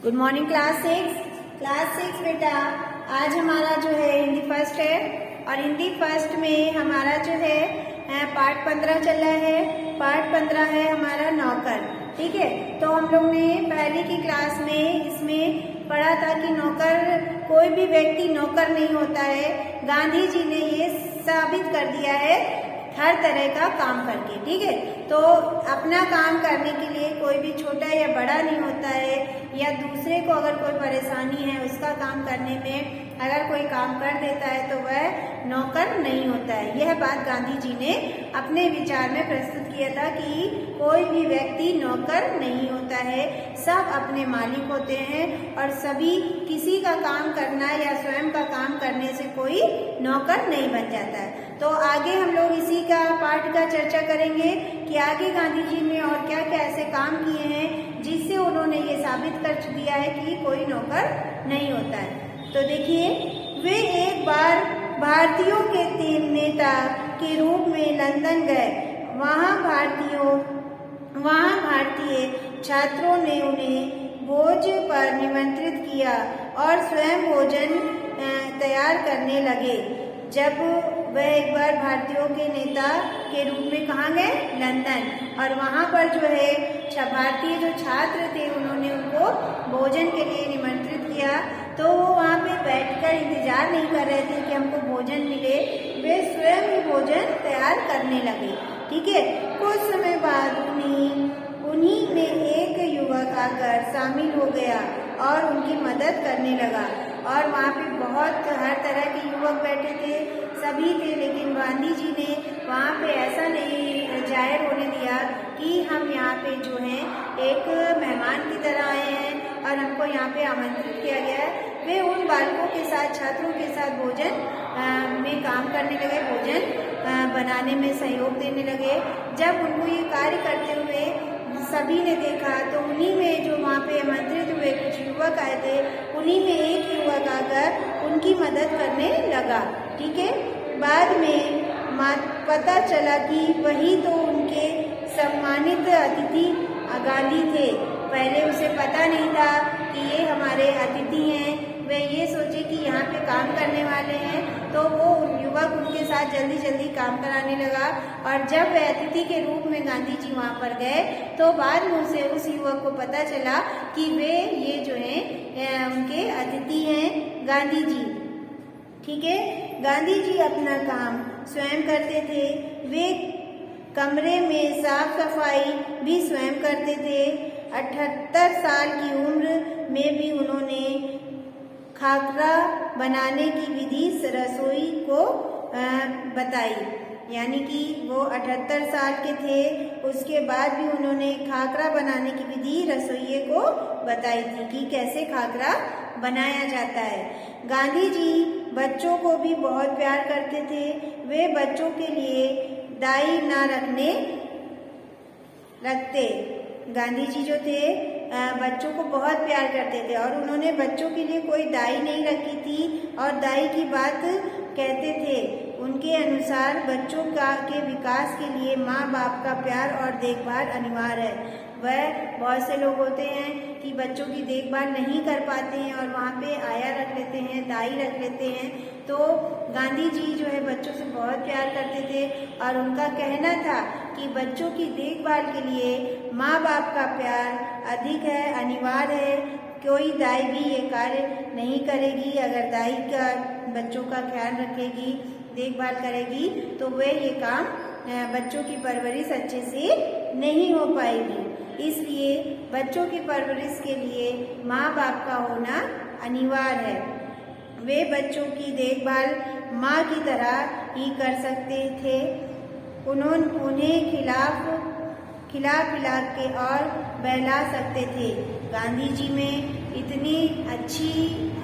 Good morning class six बेटा। आज हमारा जो है हिंदी फर्स्ट है और हिंदी फर्स्ट में हमारा जो है पार्ट 15 चल रहा है। पार्ट 15 है हमारा नौकर। ठीक है, तो हम लोग ने पहले की क्लास में इसमें पढ़ा था कि नौकर, कोई भी व्यक्ति नौकर नहीं होता है। गांधी जी ने ये साबित कर दिया है हर तरह का काम करके। ठीक है, तो अपना काम करने के लिए कोई भी छोटा या बड़ा नहीं होता है, या दूसरे को अगर कोई परेशानी है उसका काम करने में अगर कोई काम कर देता है तो वह नौकर नहीं होता है। यह बात गांधी जी ने अपने विचार में प्रस्तुत किया था कि कोई भी व्यक्ति नौकर नहीं होता है, सब अपने मालिक होते हैं और सभी किसी का काम करना या स्वयं का काम करने से कोई नौकर नहीं बन जाता है। तो आगे हम लोग इसी का पार्ट का चर्चा करेंगे कि आगे गांधी जी ने और क्या क्या ऐसे काम किए हैं जिससे उन्होंने ये साबित कर दिया है कि कोई नौकर नहीं होता है। तो देखिए, वे एक बार भारतीयों के 3 नेता के रूप में लंदन गए। वहाँ भारतीय छात्रों ने उन्हें भोज पर निमंत्रित किया और स्वयं भोजन तैयार करने लगे। जब वह एक बार भारतीयों के नेता के रूप में कहाँ गए? लंदन। और वहाँ पर जो है भारतीय जो छात्र थे उन्होंने उनको भोजन के लिए निमंत्रित किया। तो वो वहाँ पे बैठकर इंतजार नहीं कर रहे थे कि हमको भोजन मिले, वे स्वयं ही भोजन तैयार करने लगे। ठीक है, कुछ समय बाद उन्हीं में एक युवक आकर शामिल हो गया और उनकी मदद करने लगा। और वहाँ पे बहुत हर तरह के युवक बैठे थे, सभी थे, लेकिन गांधी जी ने वहाँ पे ऐसा नहीं जाहिर होने दिया कि हम यहाँ पे जो हैं एक मेहमान की तरह आए हैं और हमको यहाँ पे आमंत्रित किया गया है। वे उन बालकों के साथ, छात्रों के साथ भोजन में काम करने लगे, भोजन बनाने में सहयोग देने लगे। जब उनको ये कार्य करते हुए सभी ने देखा तो उन्हीं में जो वहाँ पे आमंत्रित हुए कुछ युवक आए थे, उन्हीं में एक युवक आकर उनकी मदद करने लगा। ठीक है, बाद में पता चला कि वही तो उनके सम्मानित अतिथि गांधी थे। पहले उसे पता नहीं था कि ये हमारे अतिथि हैं, वे ये सोचे कि यहाँ पे काम करने वाले हैं, तो वो युवक उनके साथ जल्दी जल्दी काम कराने लगा। और जब वह अतिथि के रूप में गांधी जी वहाँ पर गए तो बाद में उसे उस युवक को पता चला कि वे ये जो हैं उनके अतिथि हैं गांधी जी। ठीक है, गांधी जी अपना काम स्वयं करते थे। वे कमरे में साफ सफाई भी स्वयं करते थे। 78 साल की उम्र में भी उन्होंने खाकरा बनाने की विधि रसोई को बताई। यानी कि वो 78 साल के थे, उसके बाद भी उन्होंने खाकरा बनाने की विधि रसोइये को बताई थी कि कैसे खाकरा बनाया जाता है। गांधी जी बच्चों को भी बहुत प्यार करते थे। वे बच्चों के लिए दाई ना रखते। गांधी जी जो थे बच्चों को बहुत प्यार करते थे और उन्होंने बच्चों के लिए कोई दाई नहीं रखी थी और दाई की बात कहते थे। उनके अनुसार बच्चों के विकास के लिए माँ बाप का प्यार और देखभाल अनिवार्य है। वह बहुत से लोग होते हैं कि बच्चों की देखभाल नहीं कर पाते हैं और वहाँ पे आया रख लेते हैं, दाई रख लेते हैं। तो गांधी जी जो है बच्चों से बहुत प्यार करते थे और उनका कहना था कि बच्चों की देखभाल के लिए माँ बाप का प्यार अधिक है, अनिवार्य है। कोई दाई भी ये कार्य नहीं करेगी। अगर दाई का बच्चों का ख्याल रखेगी, देखभाल करेगी, तो वह ये काम बच्चों की परवरिश अच्छे से नहीं हो पाएगी। इसलिए बच्चों की परवरिश के लिए माँ बाप का होना अनिवार्य है। वे बच्चों की देखभाल माँ की तरह ही कर सकते थे। उन्हें खिला पिला के और बहला सकते थे। गांधी जी में इतनी अच्छी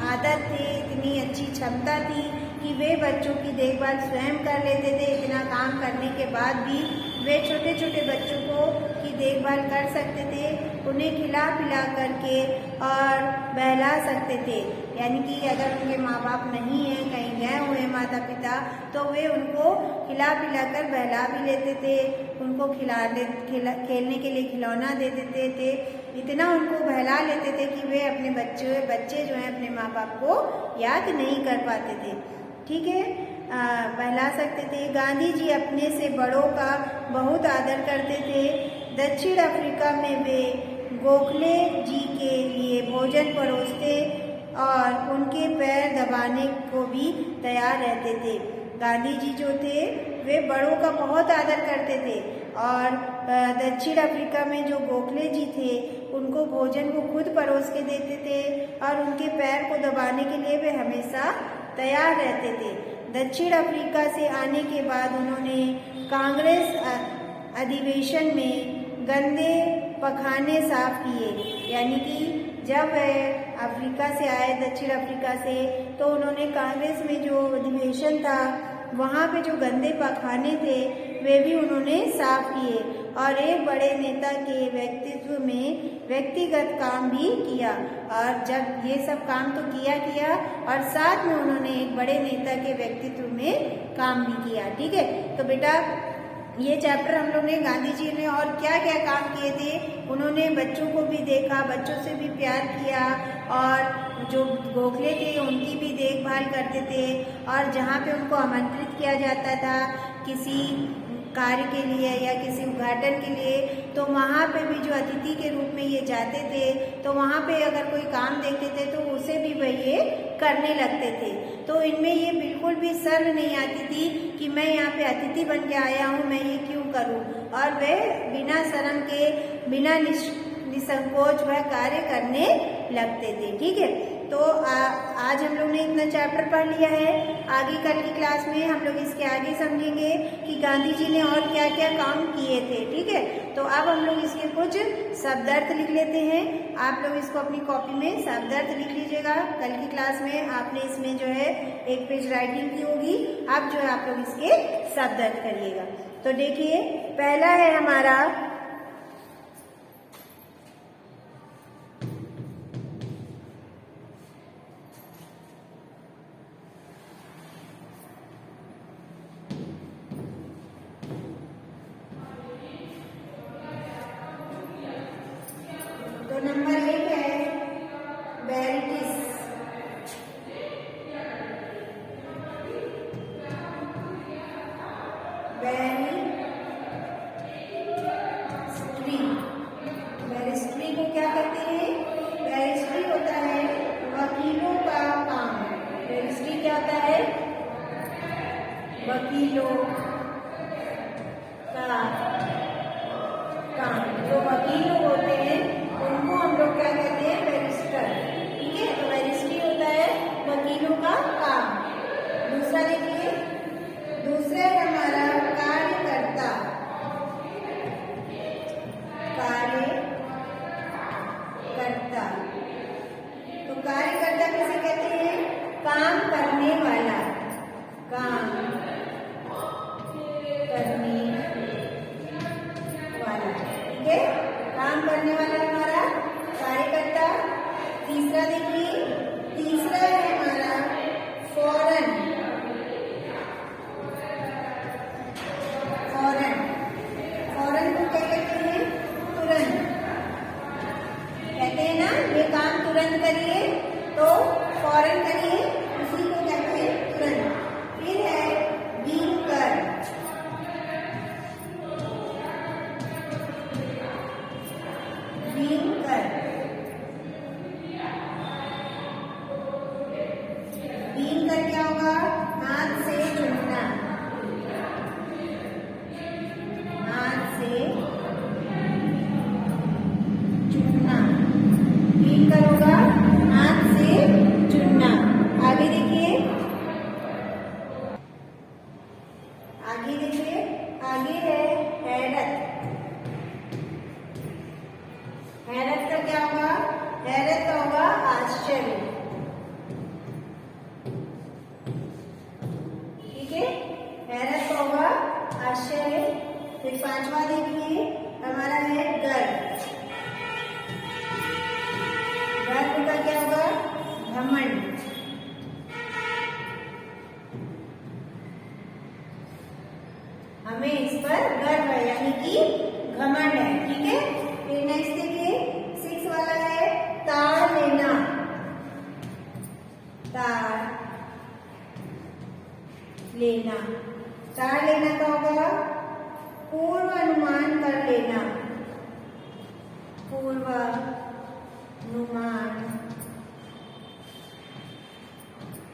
आदत थी, इतनी अच्छी क्षमता थी कि वे बच्चों की देखभाल स्वयं कर लेते थे। इतना काम करने के बाद भी वे छोटे छोटे बच्चों को की देखभाल कर सकते थे, उन्हें खिला पिला करके और बहला सकते थे। यानी कि अगर उनके माँ बाप नहीं हैं, कहीं गए हुए हैं माता पिता, तो वे उनको खिला पिला कर बहला भी लेते थे, उनको खेलने के लिए खिलौना दे देते थे, इतना उनको बहला लेते थे कि वे अपने बच्चे जो हैं अपने माँ बाप को याद नहीं कर पाते थे। ठीक है, बहला सकते थे। गांधी जी अपने से बड़ों का बहुत आदर करते थे। दक्षिण अफ्रीका में वे गोखले जी के लिए भोजन परोसते और उनके पैर दबाने को भी तैयार रहते थे। गांधी जी जो थे वे बड़ों का बहुत आदर करते थे और दक्षिण अफ्रीका में जो गोखले जी थे उनको भोजन को खुद परोस के देते थे और उनके पैर को दबाने के लिए वे हमेशा तैयार रहते थे। दक्षिण अफ्रीका से आने के बाद उन्होंने कांग्रेस अधिवेशन में गंदे पखाने साफ किए। यानी कि जब वह अफ्रीका से आए, दक्षिण अफ्रीका से, तो उन्होंने कांग्रेस में जो अधिवेशन था वहाँ पे जो गंदे पखाने थे वे भी उन्होंने साफ किए और एक बड़े नेता के व्यक्तित्व में व्यक्तिगत काम भी किया। और जब ये सब काम तो किया और साथ में उन्होंने एक बड़े नेता के व्यक्तित्व में काम भी किया। ठीक है, तो बेटा ये चैप्टर हम लोग ने गांधी जी ने और क्या क्या काम किए थे, उन्होंने बच्चों को भी देखा, बच्चों से भी प्यार किया और जो गोखले थे उनकी भी देखभाल करते थे और जहाँ पे उनको आमंत्रित किया जाता था किसी कार्य के लिए या किसी उद्घाटन के लिए, तो वहाँ पे भी जो अतिथि के रूप में ये जाते थे, तो वहाँ पे अगर कोई काम देखते थे तो उसे भी वह ये करने लगते थे। तो इनमें ये बिल्कुल भी शर्म नहीं आती थी कि मैं यहाँ पे अतिथि बन के आया हूँ, मैं ये क्यों करूँ, और वे बिना शर्म के, बिना निसंकोच वह कार्य करने लगते थे। ठीक है, तो आज हम लोग ने इतना चैप्टर पढ़ लिया है। आगे कल की क्लास में हम लोग इसके आगे समझेंगे कि गांधी जी ने और क्या क्या काम किए थे। ठीक है, तो अब हम लोग इसके कुछ शब्दार्थ लिख लेते हैं। आप लोग इसको अपनी कॉपी में शब्दार्थ लिख लीजिएगा। कल की क्लास में आपने इसमें जो है एक पेज राइटिंग की होगी, अब जो है आप लोग इसके शब्दार्थ करिएगा। तो देखिए, पहला है हमारा नंबर 1 है बैरिटिस। बैरिस्ट्री को क्या कहते हैं? बैरिस्ट्री होता है वकीलों का काम। बैरिस्ट्री क्या होता है? वकीलों का काम। जो वकील होते हैं उनको हम लोग क्या कहते हैं? बैरिस्टर। ठीक है, तो बैरिस्ट्री होता है वकीलों का काम। दूसरा देखिए, दूसरा है हमारा कार्यकर्ता। तो कार्यकर्ता किसे कहते हैं? काम करने वाला, काम करने वाला। ठीक है, काम करने वाला हमारा कार्यकर्ता। तीसरा देखिए, तीसरा है हमारा फौरन। फौरन को क्या कहते हैं? तुरंत। कहते हैं ना, ये काम तुरंत करिए, तो फौरन करिए, उसी को कहते हैं तुरंत। फिर है बीनकर। बीनकर क्या होगा? हाथ से चुनना। हाथ से चुनना। बीनकर होगा हाथ से चुनना। आगे देखिए, लेना। ताड़ लेना का होगा पूर्व अनुमान कर लेना, पूर्व अनुमान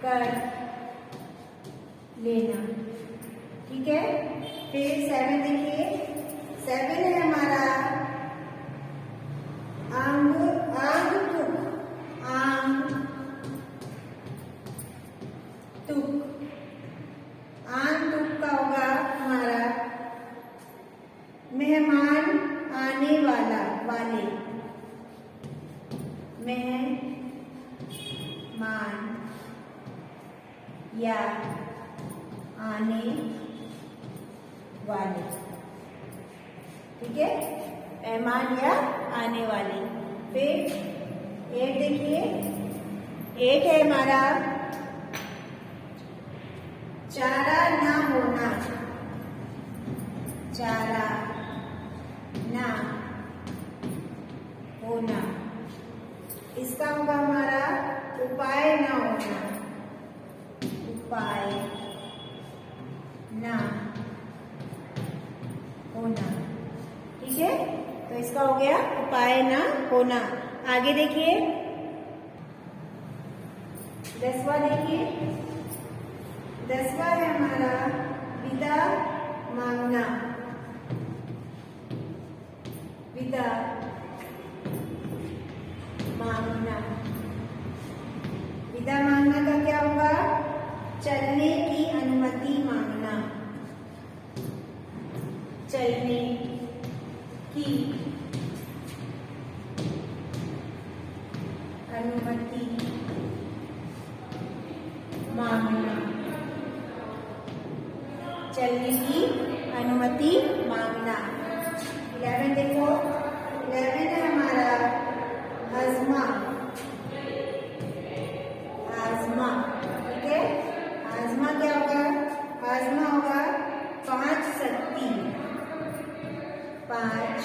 कर लेना। ठीक है, फिर 7 देखिए, 7 है हमारा आगंतुक, आगंतुक का होगा हमारा मेहमान आने वाला, वाले, मेहमान या आने वाले। ठीक है, मेहमान या आने वाले। फिर 8 देखिए, 8 है हमारा चारा ना होना, चारा ना होना। इसका होगा हमारा उपाय ना होना, उपाय ना होना। ठीक है, तो इसका हो गया उपाय ना होना। आगे देखिए 10वां देखिए, 10वां है हमारा विदा मांगना, विदा मांगना। विदा मांगना का क्या होगा, चलने की अनुमति मांगना, चलने की अनुमति मांगना, चलने की अनुमति मांगना। 11 देखो, 11 है हमारा आजमा, आजमा। ठीक है, आजमा क्या होगा, आजमा होगा 5 शक्ति, 5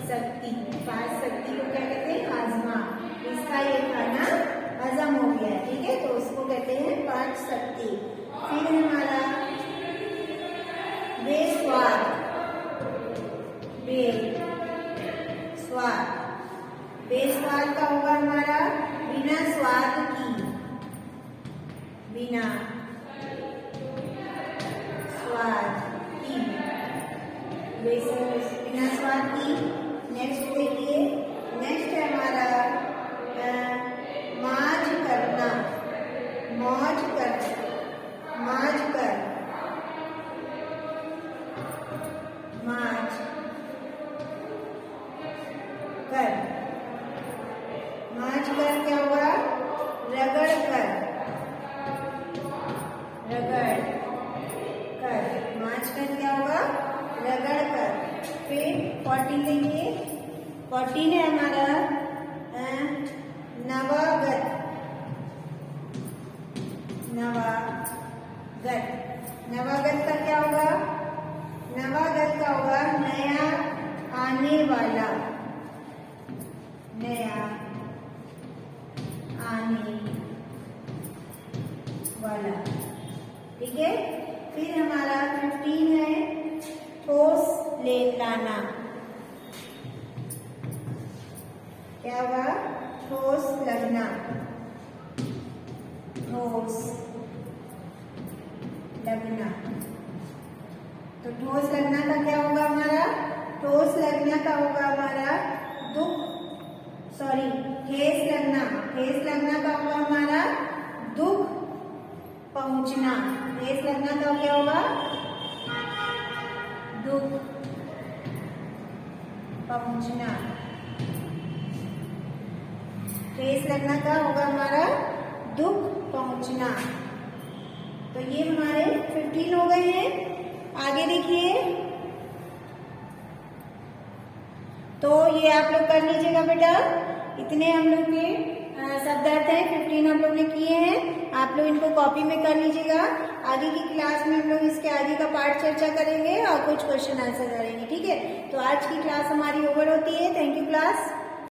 शक्ति, 5 शक्ति को क्या कहते हैं, आजमा। इसका ये खाना हजम हो गया है। ठीक है, तो उसको कहते हैं 5 शक्ति। फिर हमारा बेस्वाद, बेस्वाद, बेस्वाद का होगा हमारा बिना स्वाद की, बिना स्वाद की, बिना स्वाद की। नेक्स्ट देखिए, नेक्स्ट है हमारा मौज करना, मौज कर, मौज कर, मौज कर। मौज कर क्या होगा, रगड़ कर, रगड़ कर। मौज कर क्या होगा, रगड़ कर। फिर 14 लेंगे, 14 है हमारा नवागत, नवागत। नवागत का क्या होगा, नवागत का होगा नया आने वाला, नया आने वाला। ठीक है, फिर हमारा 15 है ठोस ले लाना, क्या होगा, ठोस लगना, ठोस लगना। तो ठोस लगना का क्या होगा हमारा, ठोस लगना का होगा हमारा दुख, सॉरी ठेस लगना, ठेस लगना का होगा हमारा दुख पहुंचना। ठेस लगना का क्या होगा, दुख पहुंचना। ठेस लगना का होगा हमारा दुख पहुंचना। तो ये हमारे 15 हो गए हैं। आगे देखिए, तो ये आप लोग कर लीजिएगा बेटा। इतने हम लोग के शब्दार्थ हैं, 15 हम लोग ने किए हैं। आप लोग इनको कॉपी में कर लीजिएगा। आगे की क्लास में हम लोग इसके आगे का पाठ चर्चा करेंगे और कुछ क्वेश्चन आंसर करेंगे। ठीक है, तो आज की क्लास हमारी ओवर होती है। Thank you class.